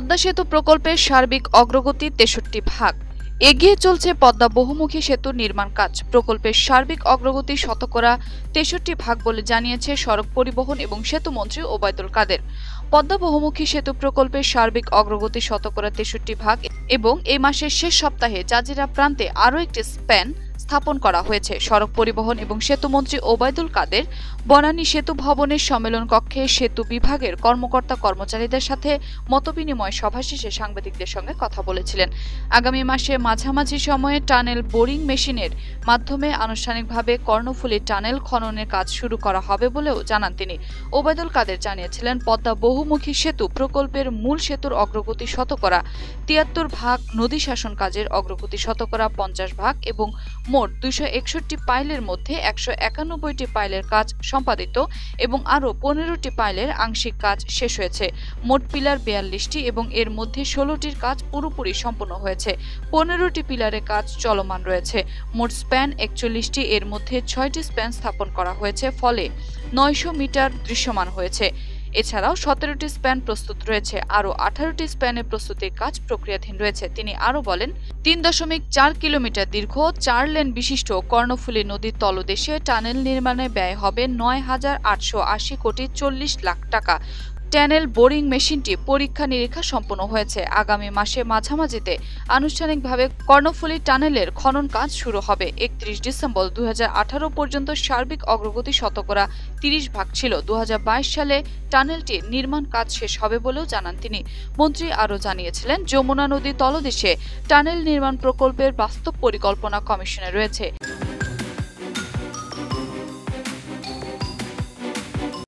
পদ্মা সেতু প্রকল্পের সার্বিক অগ্রগতি ৬৩ ভাগ। এগিয়ে চলছে পদ্মা বহুমুখী সেতুর নির্মাণ কাজ। প্রকল্পের সার্বিক অগ্রগতি শতকরা ৬৩ ভাগ বলে জানিয়েছে সড়ক পরিবহন এবং সেতু মন্ত্রী ওবায়দুল কাদের। পদ্মা বহুমুখী সেতু প্রকল্পের সার্বিক অগ্রগতি শতকরা ৬৩ ভাগ এবং এই মাসের শেষ সপ্তাহে জাজিরা প্রান্তে আরও একটি স্প্যান স্থাপন করা হয়েছে। সড়ক পরিবহন এবং সেতু মন্ত্রী ওবায়দুল কাদের বনানী সেতু ভবনের সম্মেলন কক্ষে সেতু বিভাগের কর্মকর্তা কর্মচারীদের সাথে মতবিনিময় সভা শেষে সাংবাদিকদের সঙ্গে কথা বলেছিলেন। আগামী মাসে মাঝামাঝি সময়ে টানেল বোরিং মেশিনের মাধ্যমে আনুষ্ঠানিকভাবে কর্ণফুলী টানেল খননের কাজ শুরু করা হবে বলেও জানান তিনি। ওবায়দুল কাদের জানিয়েছিলেন, পদ্মা বহুমুখী সেতু প্রকল্পের মূল সেতুর অগ্রগতি শতকরা ৭৩ ভাগ, নদী শাসন কাজের অগ্রগতি শতকরা ৫০ ভাগ এবং মোট ২৬১ পাইলের মধ্যে ১৯১টি পাইলের কাজ সম্পাদিত এবং আরও ১৫টি পাইলের আংশিক কাজ শেষ হয়েছে। মোট পিলার ৪২টি এবং এর মধ্যে ১৬টির কাজ পুরোপুরি সম্পন্ন হয়েছে। ১৫টি পিলারের কাজ চলমান রয়েছে। মোট স্প্যান ৪১টি, এর মধ্যে ৬টি স্প্যান স্থাপন করা হয়েছে, ফলে ৯০০ মিটার দৃশ্যমান হয়েছে। এছাড়াও ১৭টি স্প্যান প্রস্তুত রয়েছে। আরও ১৮টি স্প্যানের প্রস্তুতির কাজ প্রক্রিয়াধীন রয়েছে। তিনি আরও বলেন, ৩.৪ কিলোমিটার দীর্ঘ ৪ লেন বিশিষ্ট কর্ণফুলী নদীর তলদেশে টানেল নির্মাণে ব্যয় হবে ৯,৮৮০ কোটি ৪০ লাখ টাকা। টানেল বোরিং মেশিনটি পরীক্ষা নিরীক্ষা সম্পন্ন হয়েছে। আগামী মাসে মাঝামাঝিতে আনুষ্ঠানিকভাবে কর্ণফুলী টানেলের খনন কাজ শুরু হবে। ৩১ ডিসেম্বর ২০১৮ পর্যন্ত সার্বিক অগ্রগতি শতকরা ৩০ ভাগ ছিল। ২০২২ সালে টানেলটির নির্মাণ কাজ শেষ হবে বলেও জানান তিনি। মন্ত্রী আরও জানিয়েছিলেন, যমুনা নদী তলদেশে টানেল নির্মাণ প্রকল্পের বাস্তব পরিকল্পনা কমিশনে রয়েছে।